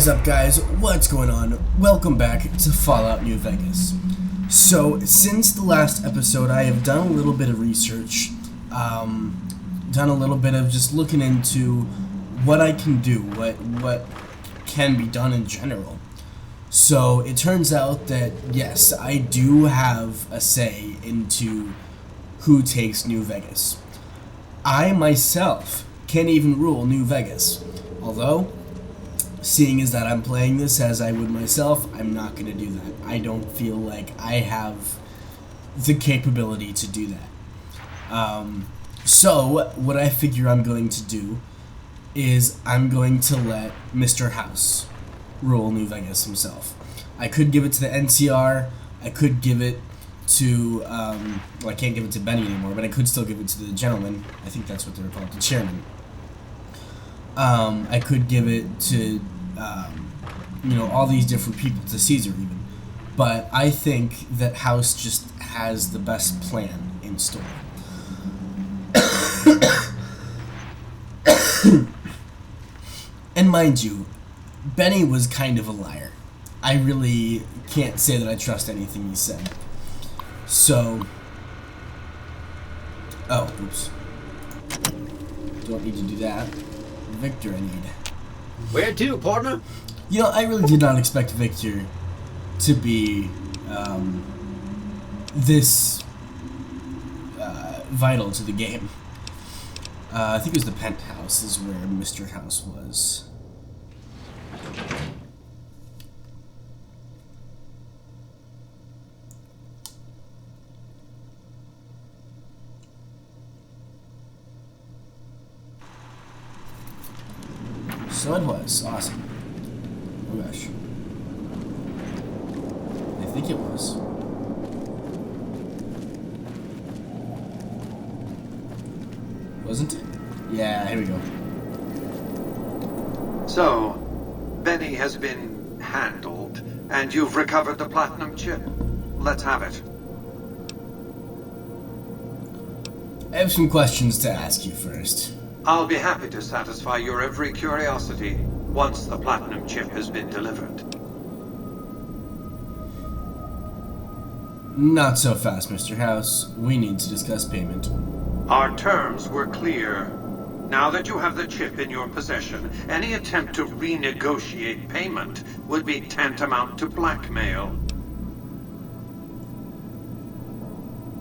is up, guys? What's going on? Welcome back to Fallout New Vegas. So, since the last episode, I have done a little bit of research, done a little bit of just looking into what I can do, what can be done in general. So, it turns out that, yes, I do have a say into who takes New Vegas. I, myself, can't even rule New Vegas, although seeing as that I'm playing this as I would myself, I'm not going to do that. I don't feel like I have the capability to do that. So, what I figure I'm going to do is I'm going to let Mr. House rule New Vegas himself. I could give it to the NCR, I could give it to, well, I can't give it to Benny anymore, but I could still give it to the gentleman. I think that's what they were called, the chairman. I could give it to, all these different people, to Caesar even. But I think that House just has the best plan in store. And mind you, Benny was kind of a liar. I really can't say that I trust anything he said. So, oops. Don't need to do that. Victor, I need. Where to, partner? I really did not expect Victor to be this vital to the game. I think it was the penthouse is where Mr. House was. So it was. Awesome. Oh gosh. I think it was. Wasn't it? Yeah, here we go. So, Benny has been handled, and you've recovered the platinum chip. Let's have it. I have some questions to ask you first. I'll be happy to satisfy your every curiosity once the platinum chip has been delivered. Not so fast, Mr. House. We need to discuss payment. Our terms were clear. Now that you have the chip in your possession, any attempt to renegotiate payment would be tantamount to blackmail.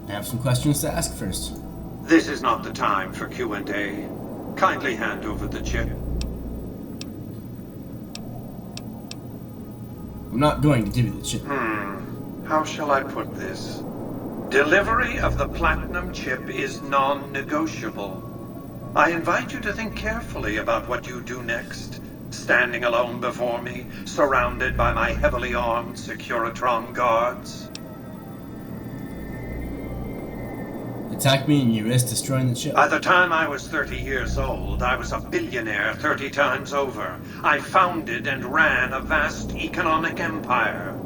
I have some questions to ask first. This is not the time for Q&A. Kindly hand over the chip. I'm not going to give you the chip. How shall I put this? Delivery of the platinum chip is non-negotiable. I invite you to think carefully about what you do next, standing alone before me, surrounded by my heavily armed Securitron guards. Attack me and you risk destroying the chip. By the time I was 30 years old, I was a billionaire 30 times over. I founded and ran a vast economic empire.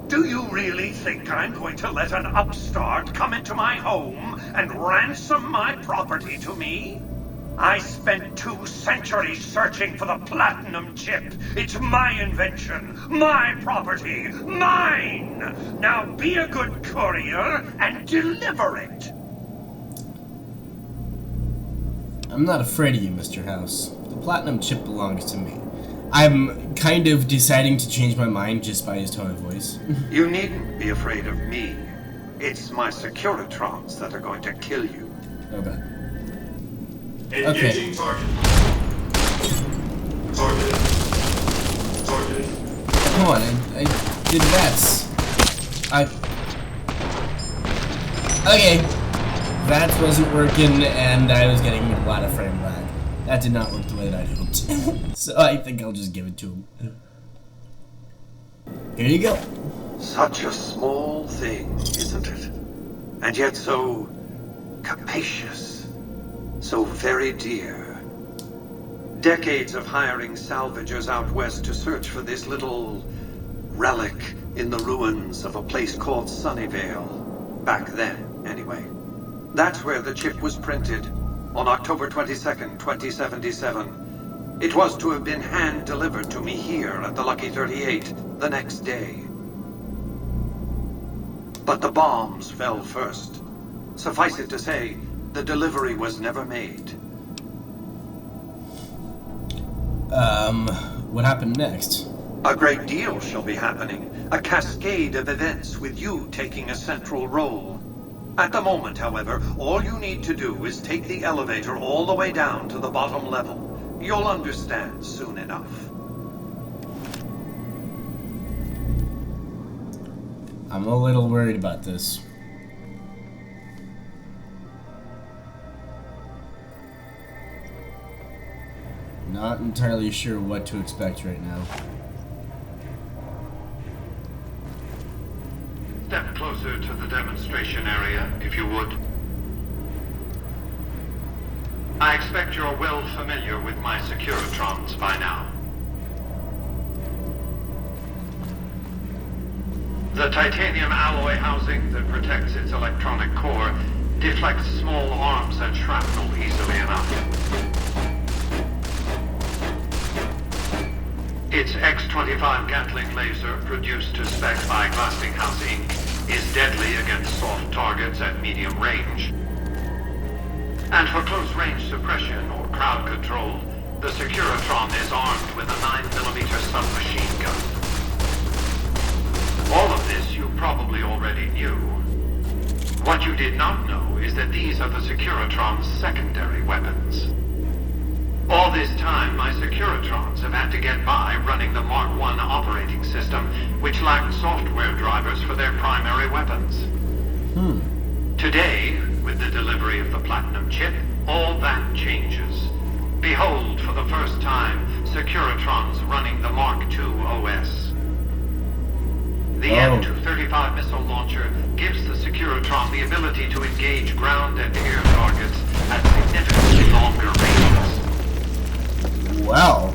Do you really think I'm going to let an upstart come into my home and ransom my property to me? I spent 2 centuries searching for the platinum chip. It's my invention, my property, mine! Now be a good courier and deliver it! I'm not afraid of you, Mr. House. The platinum chip belongs to me. I'm kind of deciding to change my mind just by his tone of voice. You needn't be afraid of me. It's my Securitrons that are going to kill you. Okay. Engaging target. Target. Come on, I did VATS. Okay. VATS wasn't working, and I was getting a lot of frame lag. That did not work the way that I hoped. So I think I'll just give it to him. Here you go. Such a small thing, isn't it? And yet so capacious. So very dear. Decades of hiring salvagers out west to search for this little relic in the ruins of a place called Sunnyvale. Back then, anyway. That's where the chip was printed, on October 22nd, 2077. It was to have been hand-delivered to me here at the Lucky 38 the next day. But the bombs fell first. Suffice it to say, the delivery was never made. What happened next? A great deal shall be happening. A cascade of events with you taking a central role. At the moment, however, all you need to do is take the elevator all the way down to the bottom level. You'll understand soon enough. I'm a little worried about this. Not entirely sure what to expect right now. Step closer to the demonstration area, if you would. I expect you're well familiar with my Securitrons by now. The titanium alloy housing that protects its electronic core deflects small arms and shrapnel easily enough. Its X-25 Gatling laser, produced to spec by Glassinghouse Inc., is deadly against soft targets at medium range. And for close-range suppression or crowd control, the Securitron is armed with a 9mm submachine gun. All of this you probably already knew. What you did not know is that these are the Securitron's secondary weapons. All this time, my Securitrons have had to get by running the Mark I operating system, which lacked software drivers for their primary weapons. Today, with the delivery of the Platinum chip, all that changes. Behold, for the first time, Securitrons running the Mark II OS. The M235 missile launcher gives the Securitron the ability to engage ground and air targets at significantly longer ranges. Wow.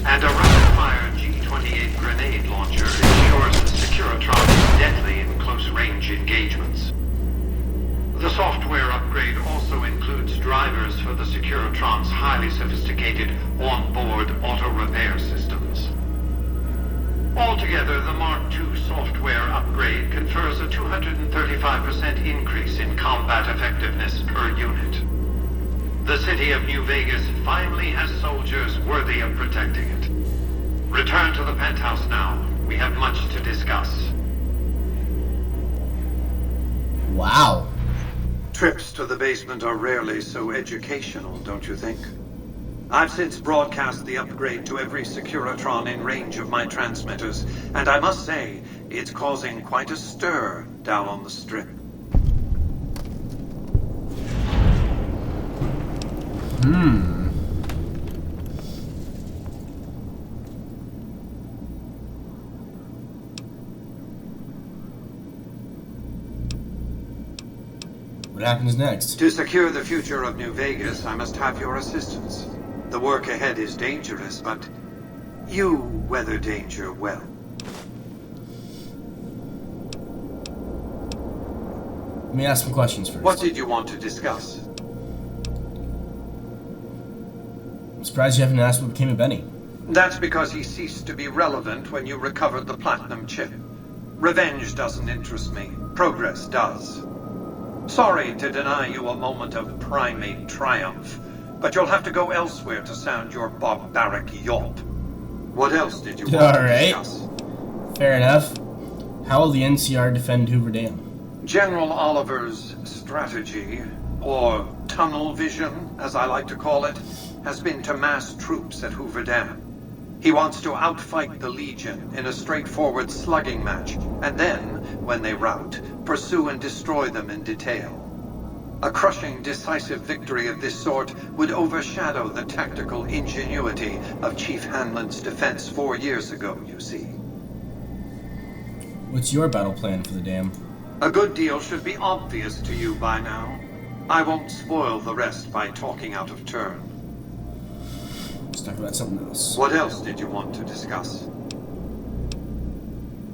And a rapid-fire G-28 grenade launcher ensures the Securitron is deadly in close-range engagements. The software upgrade also includes drivers for the Securitron's highly sophisticated on-board auto-repair systems. Altogether, the Mark II software upgrade confers a 235% increase in combat effectiveness per unit. The city of New Vegas finally has soldiers worthy of protecting it. Return to the penthouse now. We have much to discuss. Wow. Trips to the basement are rarely so educational, don't you think? I've since broadcast the upgrade to every Securitron in range of my transmitters, and I must say, it's causing quite a stir down on the Strip. What happens next? To secure the future of New Vegas, I must have your assistance. The work ahead is dangerous, but you weather danger well. Let me ask some questions first. What did you want to discuss? I'm surprised you haven't asked what became of Benny. That's because he ceased to be relevant when you recovered the Platinum chip. Revenge doesn't interest me. Progress does. Sorry to deny you a moment of primate triumph, but you'll have to go elsewhere to sound your barbaric yawp. What else did you want to discuss? Fair enough. How will the NCR defend Hoover Dam? General Oliver's strategy, or tunnel vision, as I like to call it, has been to mass troops at Hoover Dam. He wants to outfight the Legion in a straightforward slugging match, and then, when they rout, pursue and destroy them in detail. A crushing, decisive victory of this sort would overshadow the tactical ingenuity of Chief Hanlon's defense 4 years ago, you see. What's your battle plan for the dam? A good deal should be obvious to you by now. I won't spoil the rest by talking out of turn. Let's talk about something else. What else did you want to discuss?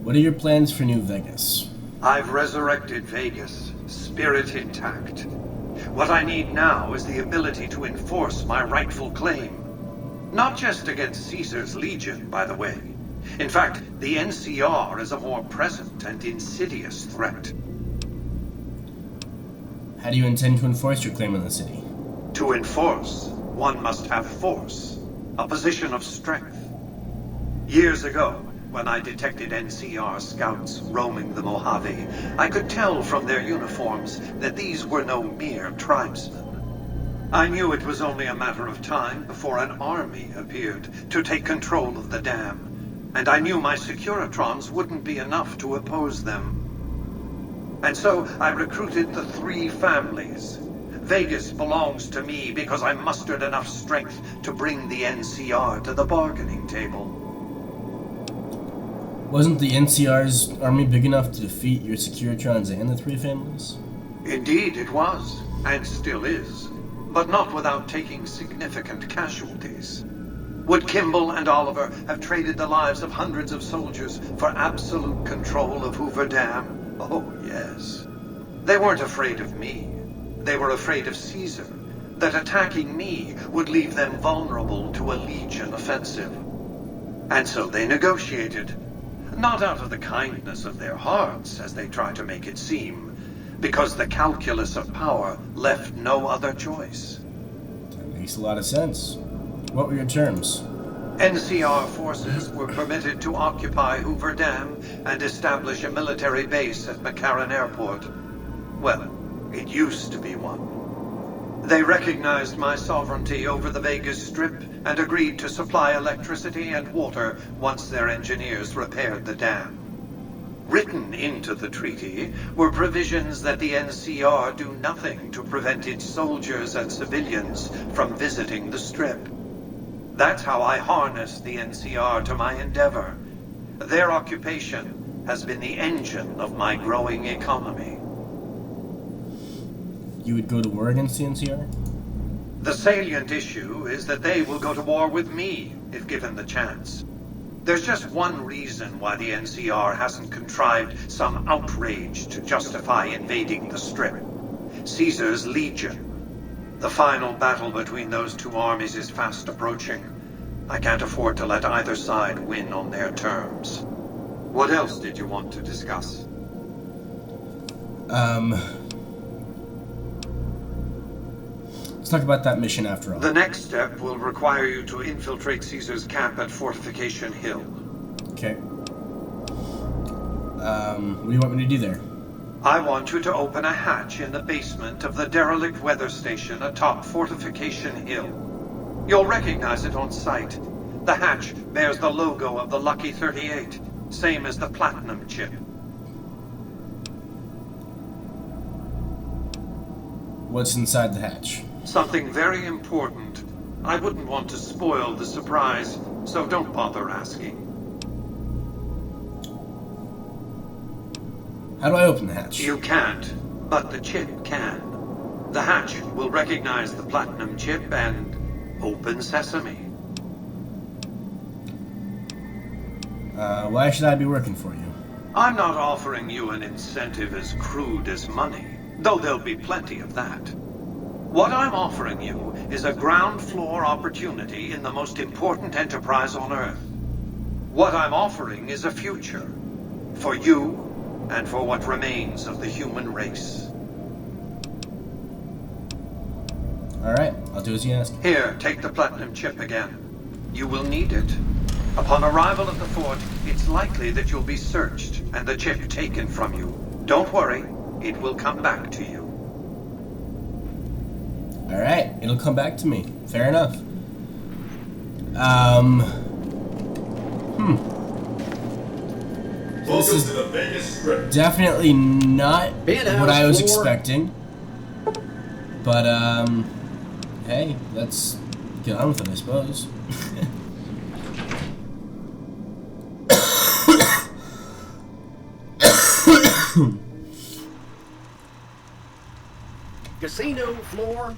What are your plans for New Vegas? I've resurrected Vegas, spirit intact. What I need now is the ability to enforce my rightful claim. Not just against Caesar's Legion, by the way. In fact, the NCR is a more present and insidious threat. How do you intend to enforce your claim on the city? To enforce, one must have force, a position of strength. Years ago, when I detected NCR scouts roaming the Mojave, I could tell from their uniforms that these were no mere tribesmen. I knew it was only a matter of time before an army appeared to take control of the dam, and I knew my Securitrons wouldn't be enough to oppose them. And so I recruited the 3 families. Vegas belongs to me because I mustered enough strength to bring the NCR to the bargaining table. Wasn't the NCR's army big enough to defeat your Securitrons and the 3 families? Indeed it was, and still is, but not without taking significant casualties. Would Kimball and Oliver have traded the lives of hundreds of soldiers for absolute control of Hoover Dam? Oh, yes. They weren't afraid of me. They were afraid of Caesar, that attacking me would leave them vulnerable to a Legion offensive. And so they negotiated. Not out of the kindness of their hearts, as they try to make it seem, because the calculus of power left no other choice. That makes a lot of sense. What were your terms? NCR forces were permitted to occupy Hoover Dam and establish a military base at McCarran Airport. Well, it used to be one. They recognized my sovereignty over the Vegas Strip and agreed to supply electricity and water once their engineers repaired the dam. Written into the treaty were provisions that the NCR do nothing to prevent its soldiers and civilians from visiting the Strip. That's how I harnessed the NCR to my endeavor. Their occupation has been the engine of my growing economy. You would go to war against the NCR? The salient issue is that they will go to war with me, if given the chance. There's just one reason why the NCR hasn't contrived some outrage to justify invading the Strip. Caesar's Legion. The final battle between those 2 armies is fast approaching. I can't afford to let either side win on their terms. What else did you want to discuss? Let's talk about that mission after all. The next step will require you to infiltrate Caesar's camp at Fortification Hill. Okay. What do you want me to do there? I want you to open a hatch in the basement of the derelict weather station atop Fortification Hill. You'll recognize it on sight. The hatch bears the logo of the Lucky 38, same as the Platinum chip. What's inside the hatch? Something very important. I wouldn't want to spoil the surprise, so don't bother asking. How do I open the hatch? You can't, but the chip can. The hatch will recognize the Platinum chip and open sesame. Why should I be working for you? I'm not offering you an incentive as crude as money, though there'll be plenty of that. What I'm offering you is a ground floor opportunity in the most important enterprise on Earth. What I'm offering is a future. For you, and for what remains of the human race. Alright, I'll do as you ask. Here, take the Platinum chip again. You will need it. Upon arrival at the fort, it's likely that you'll be searched and the chip taken from you. Don't worry, it will come back to you. Alright, it'll come back to me. Fair enough. This is to the Vegas Strip. definitely not Penthouse what I was floor. expecting. But, hey, let's get on with it, I suppose. Casino floor.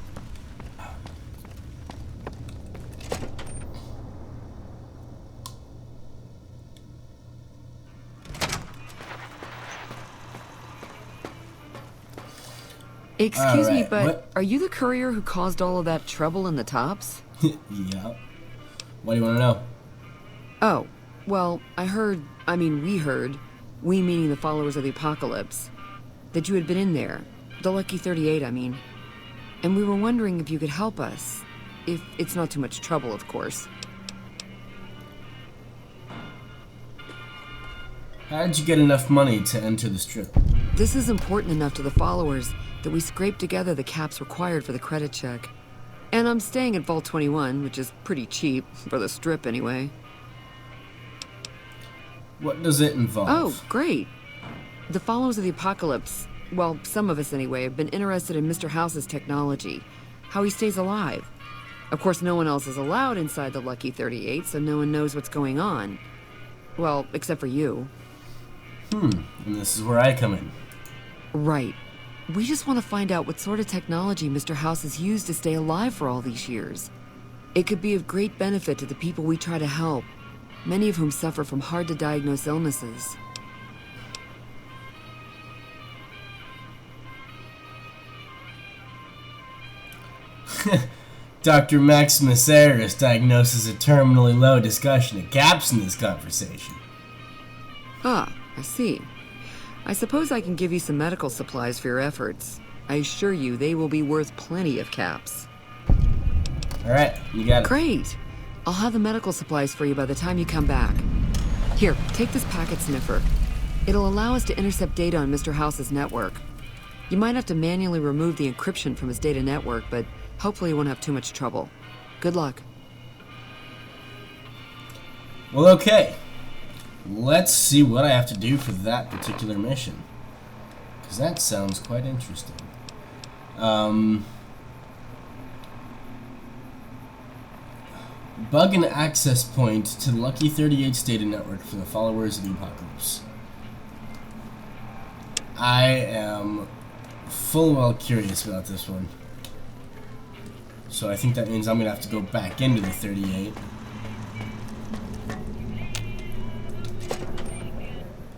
Excuse me, Alright, but what? are you the courier who caused all of that trouble in the tops? Yeah. What do you want to know? Oh, well, we heard, we meaning the followers of the apocalypse, that you had been in there, the Lucky 38, I mean. And we were wondering if you could help us. If it's not too much trouble, of course. How did you get enough money to enter the strip? This is important enough to the followers that we scraped together the caps required for the credit check. And I'm staying at Vault 21, which is pretty cheap, for the strip anyway. What does it involve? Oh, great. The followers of the apocalypse, well, some of us anyway, have been interested in Mr. House's technology, how he stays alive. Of course, no one else is allowed inside the Lucky 38, so no one knows what's going on. Well, except for you. And this is where I come in. Right. We just want to find out what sort of technology Mr. House has used to stay alive for all these years. It could be of great benefit to the people we try to help, many of whom suffer from hard-to-diagnose illnesses. Dr. Maximus Aris diagnoses a terminally low discussion of caps in this conversation. Ah, I see. I suppose I can give you some medical supplies for your efforts. I assure you they will be worth plenty of caps. Alright, you got it. Great! I'll have the medical supplies for you by the time you come back. Here, take this packet sniffer. It'll allow us to intercept data on Mr. House's network. You might have to manually remove the encryption from his data network, but hopefully you won't have too much trouble. Good luck. Well, okay. Let's see what I have to do for that particular mission. Because that sounds quite interesting. Bug an access point to the Lucky 38's data network for the followers of the apocalypse. I am full well curious about this one. So I think that means I'm going to have to go back into the 38.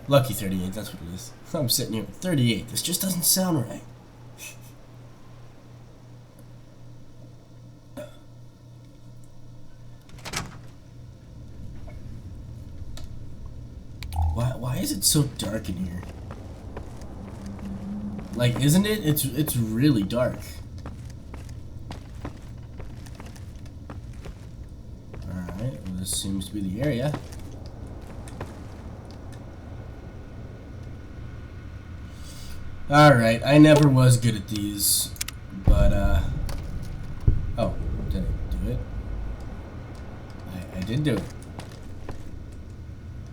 Lucky 38, that's what it is. I'm sitting here at 38. This just doesn't sound right. Why is it so dark in here? Like, isn't it? It's really dark. Alright, well, this seems to be the area. Alright, I never was good at these, but, oh, did I do it? I did do it.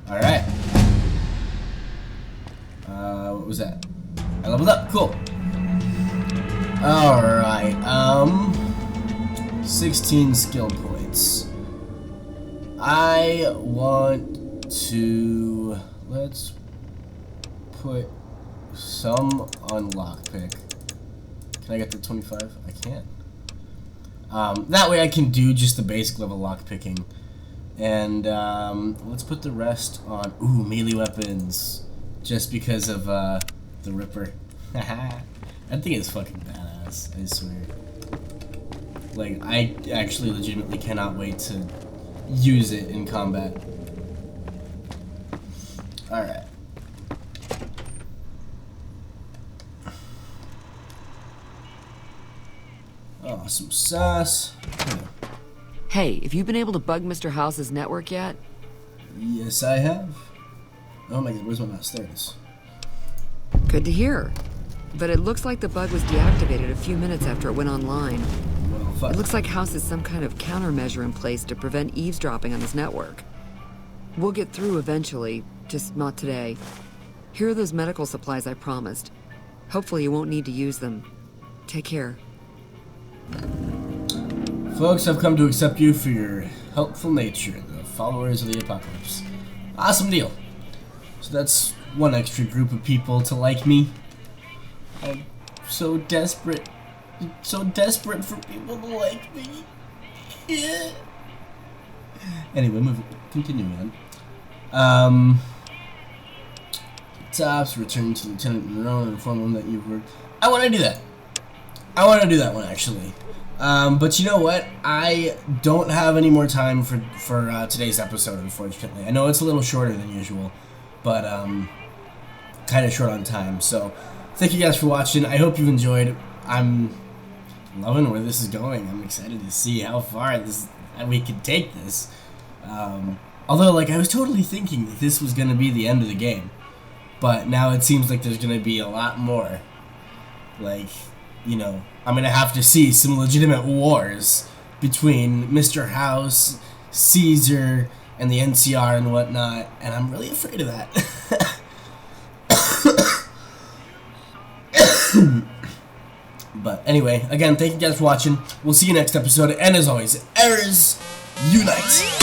Alright. What was that? I leveled up, cool. Alright, 16 skill points. I want to, let's put some on lockpick. Can I get to 25? I can. That way I can do just the basic level lockpicking. And let's put the rest on, ooh, melee weapons. Just because of the Ripper. That thing is fucking badass, I swear. Like, I actually legitimately cannot wait to use it in combat. Alright. Oh, some sauce. Hey, have you been able to bug Mr. House's network yet? Yes, I have. Oh my god, where's my mouse? There it is. Good to hear. But it looks like the bug was deactivated a few minutes after it went online. Well, fuck. It looks like House has some kind of countermeasure in place to prevent eavesdropping on his network. We'll get through eventually, just not today. Here are those medical supplies I promised. Hopefully you won't need to use them. Take care. Folks, I've come to accept you for your helpful nature, the followers of the apocalypse. Awesome deal. So that's one extra group of people to like me. I'm so desperate for people to like me. Yeah. Anyway, continuing on. Tops, return to Lieutenant Monroe and inform him that you've worked. I want to do that. I want to do that one actually. But you know what? I don't have any more time for today's episode, unfortunately. I know it's a little shorter than usual, but kind of short on time. So thank you guys for watching. I hope you enjoyed. I'm loving where this is going. I'm excited to see how far we can take this. Although, like, I was totally thinking that this was going to be the end of the game, but now it seems like there's going to be a lot more. Like, you know, I'm going to have to see some legitimate wars between Mr. House, Caesar, and the NCR and whatnot, and I'm really afraid of that. But anyway, again, thank you guys for watching. We'll see you next episode, and as always, Errors Unite!